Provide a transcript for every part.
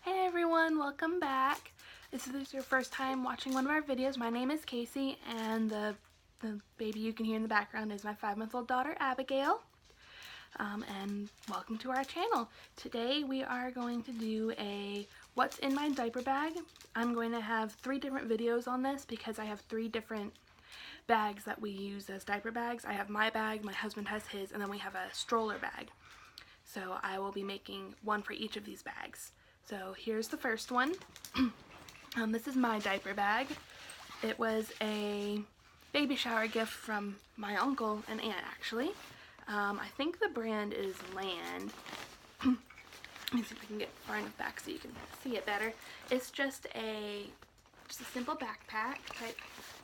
Hey everyone, welcome back. If this is your first time watching one of our videos, my name is Casey, and the baby you can hear in the background is my 5-month-old daughter, Abigail. And welcome to our channel. Today we are going to do a what's in my diaper bag. I'm going to have 3 different videos on this because I have 3 different bags that we use as diaper bags. I have my bag, my husband has his, and then we have a stroller bag. So I will be making one for each of these bags. So here's the first one. This is my diaper bag. It was a baby shower gift from my uncle and aunt, actually. I think the brand is Land. Let me see if I can get far enough back so you can see it better. It's just a simple backpack type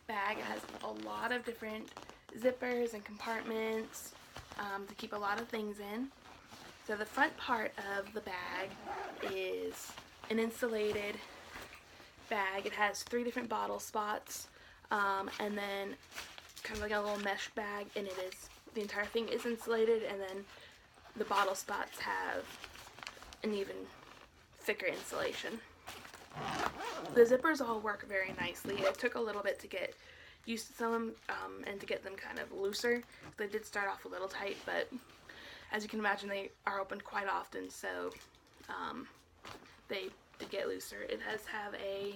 bag. It has a lot of different zippers and compartments to keep a lot of things in. So the front part of the bag is an insulated bag. It has 3 different bottle spots, and then kind of like a little mesh bag, and the entire thing is insulated, and then the bottle spots have an even thicker insulation. The zippers all work very nicely. It took a little bit to get used to some and to get them kind of looser. They did start off a little tight, but as you can imagine, they are opened quite often, so they get looser. It does have a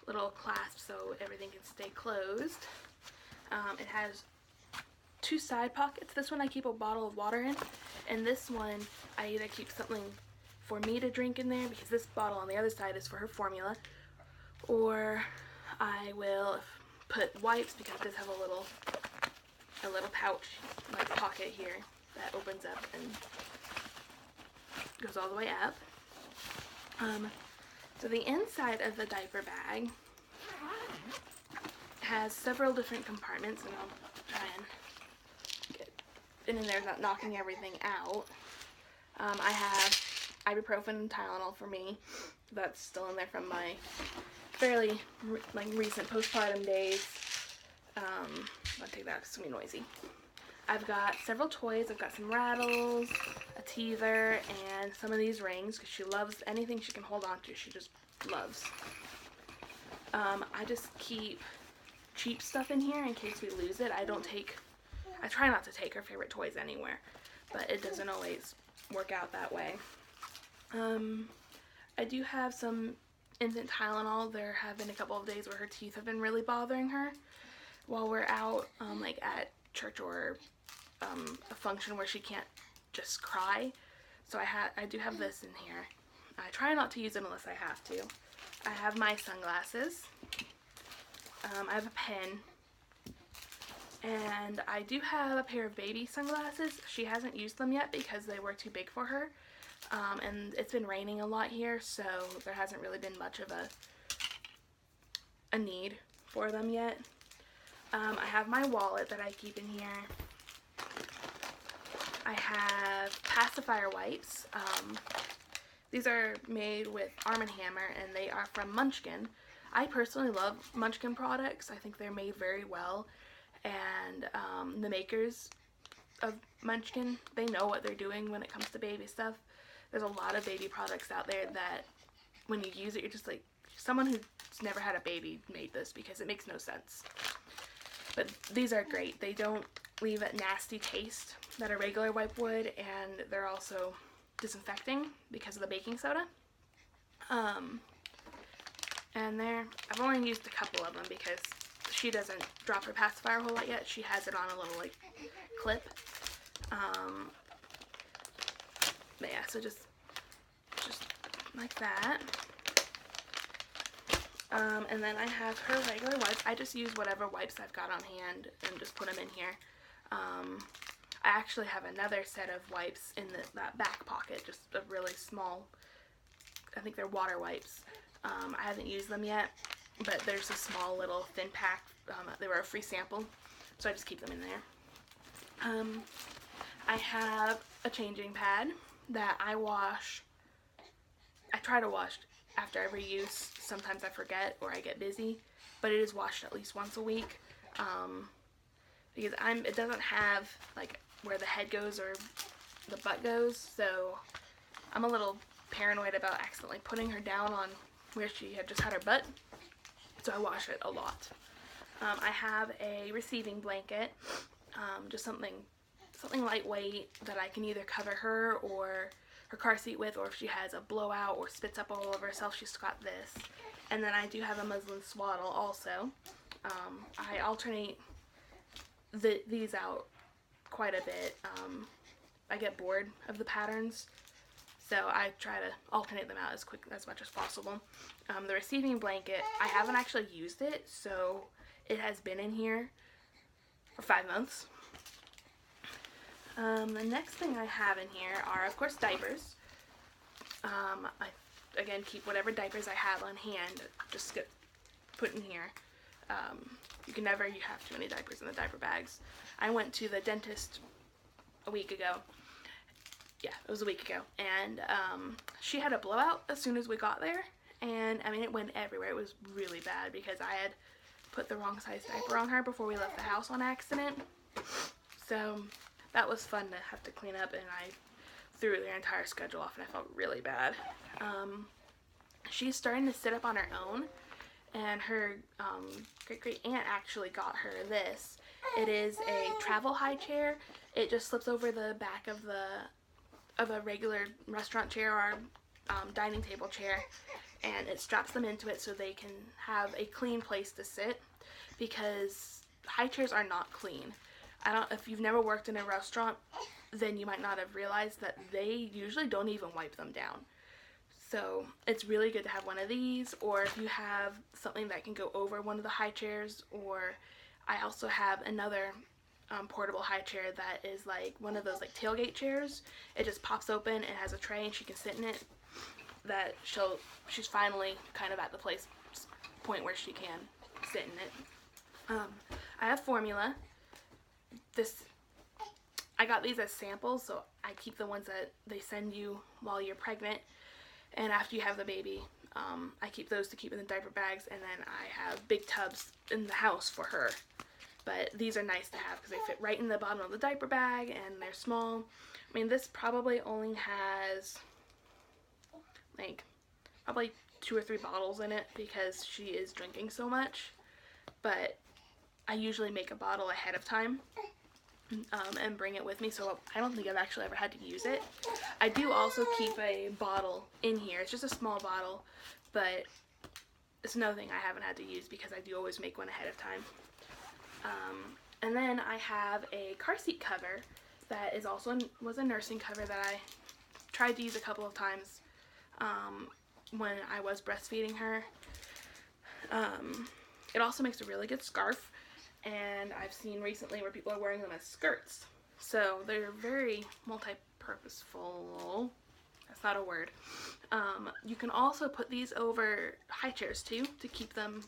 little clasp so everything can stay closed. It has 2 side pockets. This one I keep a bottle of water in, and this one I either keep something for me to drink in there, because this bottle on the other side is for her formula, or I will put wipes, because it does have a little pouch, like pocket here, that opens up and goes all the way up. So the inside of the diaper bag has several different compartments, and I'll try and get in there without knocking everything out. I have ibuprofen and Tylenol for me. That's still in there from my fairly recent postpartum days. I'll take that, it's gonna be noisy. I've got several toys. I've got some rattles, a teether, and some of these rings, because she loves anything she can hold on to. She just loves. I just keep cheap stuff in here in case we lose it. I try not to take her favorite toys anywhere, but it doesn't always work out that way. I do have some infant Tylenol. There have been a couple of days where her teeth have been really bothering her while we're out, like at church or a function where she can't just cry. So I do have this in here. I try not to use it unless I have to. I have my sunglasses. I have a pen. And I do have a pair of baby sunglasses. She hasn't used them yet because they were too big for her. And it's been raining a lot here, so there hasn't really been much of a need for them yet. I have my wallet that I keep in here. I have pacifier wipes. These are made with Arm & Hammer, and they are from Munchkin. I personally love Munchkin products. I think they're made very well, and the makers of Munchkin, they know what they're doing when it comes to baby stuff. There's a lot of baby products out there that when you use it, you're just like, someone who's never had a baby made this, because it makes no sense. But these are great. They don't leave a nasty taste that a regular wipe would, and they're also disinfecting because of the baking soda. And I've only used a couple of them because she doesn't drop her pacifier a whole lot yet. She has it on a little clip. But yeah, so just like that. And then I have her regular wipes. I just use whatever wipes I've got on hand and just put them in here. I actually have another set of wipes in that back pocket, just a really small, I think they're water wipes. I haven't used them yet, but there's a small little thin pack. They were a free sample, so I just keep them in there. I have a changing pad that I wash. I try to wash after every use. Sometimes I forget or I get busy, but it is washed at least once a week, because it doesn't have like where the head goes or the butt goes, so I'm a little paranoid about accidentally putting her down on where she had just had her butt, so I wash it a lot. I have a receiving blanket, just something lightweight that I can either cover her or her car seat with, or if she has a blowout or spits up all over herself, she's got this. And then I do have a muslin swaddle also. I alternate these out quite a bit. I get bored of the patterns, so I try to alternate them out as much as possible. The receiving blanket, I haven't actually used it, so it has been in here for 5 months. The next thing I have in here are, of course, diapers. I, again, keep whatever diapers I have on hand, just get put in here. You have too many diapers in the diaper bags. I went to the dentist a week ago. Yeah, it was a week ago. And she had a blowout as soon as we got there. And, I mean, it went everywhere. It was really bad because I had put the wrong size diaper on her before we left the house on accident. So that was fun to have to clean up, and I threw their entire schedule off, and I felt really bad. She's starting to sit up on her own, and her great aunt actually got her this. It is a travel high chair. It just slips over the back of a regular restaurant chair or dining table chair, and it straps them into it so they can have a clean place to sit, because high chairs are not clean. If you've never worked in a restaurant, then you might not have realized that they usually don't even wipe them down. So it's really good to have one of these, or if you have something that can go over one of the high chairs, or I also have another portable high chair that is like one of those like tailgate chairs. It just pops open, it has a tray, and she can sit in it. That she's finally kind of at the point where she can sit in it. I have formula. I got these as samples, so I keep the ones that they send you while you're pregnant, and after you have the baby, I keep those to keep in the diaper bags, and then I have big tubs in the house for her. But these are nice to have because they fit right in the bottom of the diaper bag, and they're small. I mean, this probably only has like probably 2 or 3 bottles in it because she is drinking so much, but I usually make a bottle ahead of time and bring it with me, so I don't think I've actually ever had to use it. I do also keep a bottle in here. It's just a small bottle, but it's another thing I haven't had to use because I do always make one ahead of time. And then I have a car seat cover that is was a nursing cover that I tried to use a couple of times when I was breastfeeding her. It also makes a really good scarf, and I've seen recently where people are wearing them as skirts. So they're very multi-purposeful. That's not a word. You can also put these over high chairs too to keep them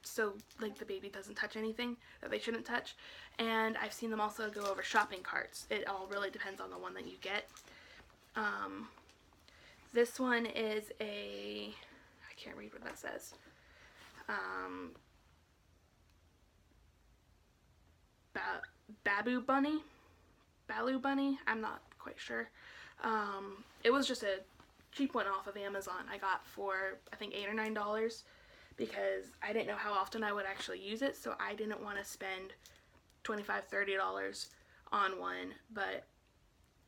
so like the baby doesn't touch anything that they shouldn't touch. And I've seen them also go over shopping carts. It all really depends on the one that you get. This one is I can't read what that says. Baloo Bunny, I'm not quite sure. It was just a cheap one off of Amazon. I got for I think $8 or $9 because I didn't know how often I would actually use it, so I didn't want to spend $25, $30 on one. But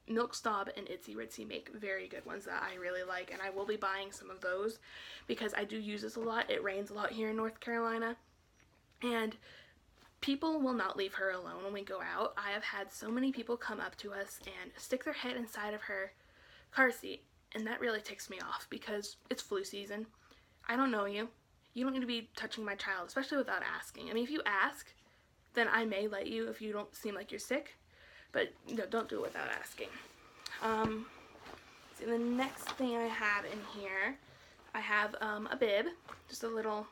Milk Snob and Itsy Ritsy make very good ones that I really like, and I will be buying some of those because I do use this a lot. It rains a lot here in North Carolina, and people will not leave her alone when we go out. I have had so many people come up to us and stick their head inside of her car seat, and that really ticks me off because it's flu season. I don't know you. You don't need to be touching my child, especially without asking. I mean, if you ask, then I may let you if you don't seem like you're sick, but no, don't do it without asking. So the next thing I have in here, I have a bib, just a little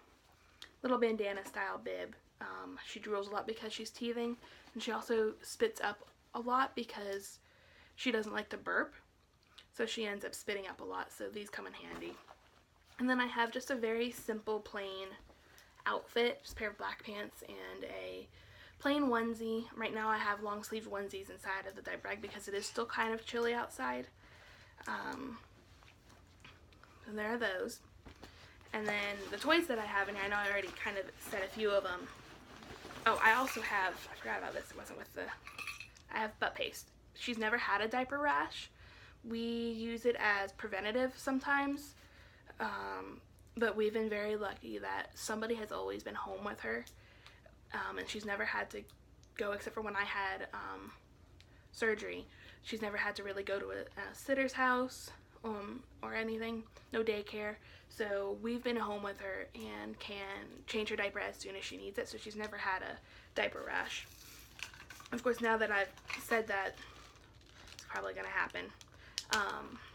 bandana style bib. She drools a lot because she's teething, and she also spits up a lot because she doesn't like to burp, so she ends up spitting up a lot, so these come in handy. And then I have just a very simple plain outfit, just a pair of black pants and a plain onesie. Right now I have long sleeve onesies inside of the diaper bag because it is still kind of chilly outside. And there are those. And then the toys that I have in here, I know I already kind of said a few of them. Oh, I also have, I forgot about this, it wasn't with the, I have butt paste. She's never had a diaper rash. We use it as preventative sometimes, but we've been very lucky that somebody has always been home with her, and she's never had to go, except for when I had surgery. She's never had to really go to a sitter's house or anything, no daycare. So we've been home with her and can change her diaper as soon as she needs it, so she's never had a diaper rash. Of course, now that I've said that, it's probably going to happen.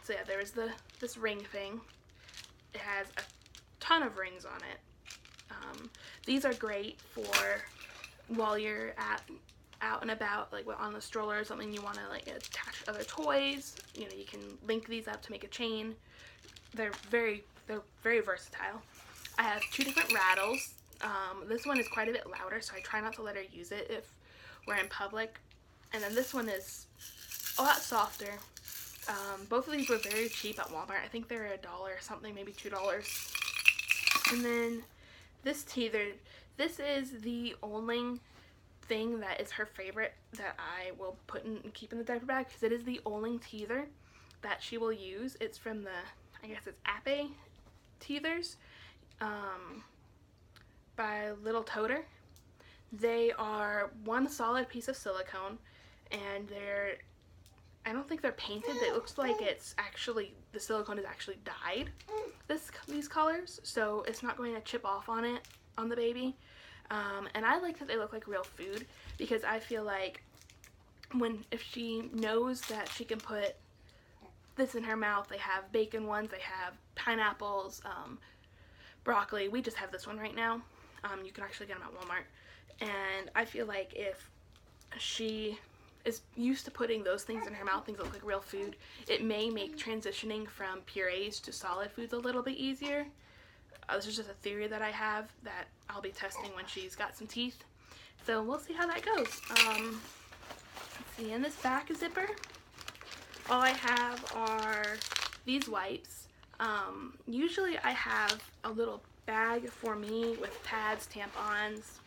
So yeah, there's this ring thing. It has a ton of rings on it. These are great for while you're out and about, like on the stroller or something, you want to like attach other toys. You know, you can link these up to make a chain. They're very versatile. I have 2 different rattles. This one is quite a bit louder, so I try not to let her use it if we're in public. And then this one is a lot softer. Both of these were very cheap at Walmart. I think they're $1 or something, maybe $2. And then this teether, this is the only thing that is her favorite that I will put in and keep in the diaper bag, because it is the only teether that she will use. It's from the, I guess it's Ape teethers by Little Toter. They are one solid piece of silicone, and they're, I don't think they're painted. It looks like it's actually, the silicone is actually dyed these colors, so it's not going to chip off on it, on the baby. And I like that they look like real food, because I feel like if she knows that she can put this in her mouth, they have bacon ones, they have pineapples, broccoli. We just have this one right now. You can actually get them at Walmart. And I feel like if she is used to putting those things in her mouth, things that look like real food, it may make transitioning from purees to solid foods a little bit easier. This is just a theory that I have that I'll be testing when she's got some teeth. So we'll see how that goes. Let's see, in this back zipper, all I have are these wipes. Usually I have a little bag for me with pads, tampons,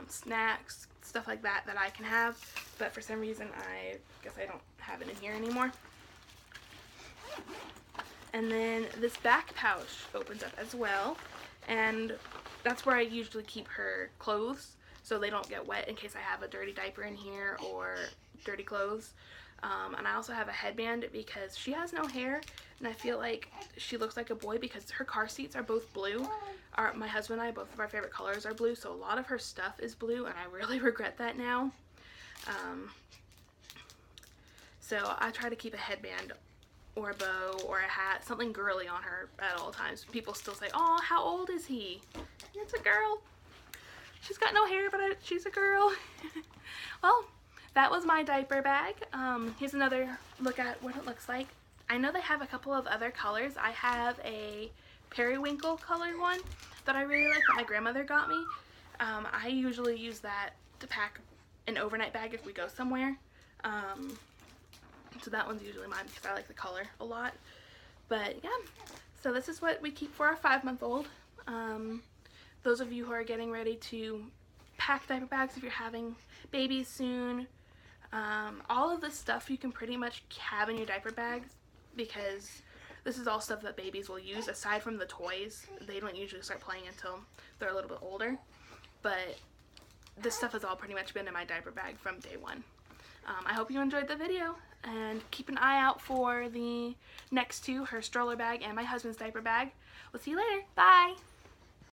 snacks, stuff like that I can have, but for some reason I guess I don't have it in here anymore. And then this back pouch opens up as well, and that's where I usually keep her clothes so they don't get wet in case I have a dirty diaper in here or dirty clothes. And I also have a headband because she has no hair, and I feel like she looks like a boy because her car seats are both blue. My husband and I, both of our favorite colors are blue, so a lot of her stuff is blue, and I really regret that now. So I try to keep a headband or a bow or a hat, something girly on her at all times. People still say, "Oh, how old is he?" It's a girl. She's got no hair, but she's a girl. Well, that was my diaper bag. Here's another look at what it looks like. I know they have a couple of other colors. I have a periwinkle colored one that I really like that my grandmother got me. I usually use that to pack an overnight bag if we go somewhere. So that one's usually mine because I like the color a lot. But yeah, so this is what we keep for our 5-month-old. Those of you who are getting ready to pack diaper bags if you're having babies soon, all of this stuff you can pretty much have in your diaper bags, because this is all stuff that babies will use aside from the toys. They don't usually start playing until they're a little bit older, but this stuff has all pretty much been in my diaper bag from day one. I hope you enjoyed the video, and keep an eye out for the next 2, her stroller bag and my husband's diaper bag. We'll see you later. Bye!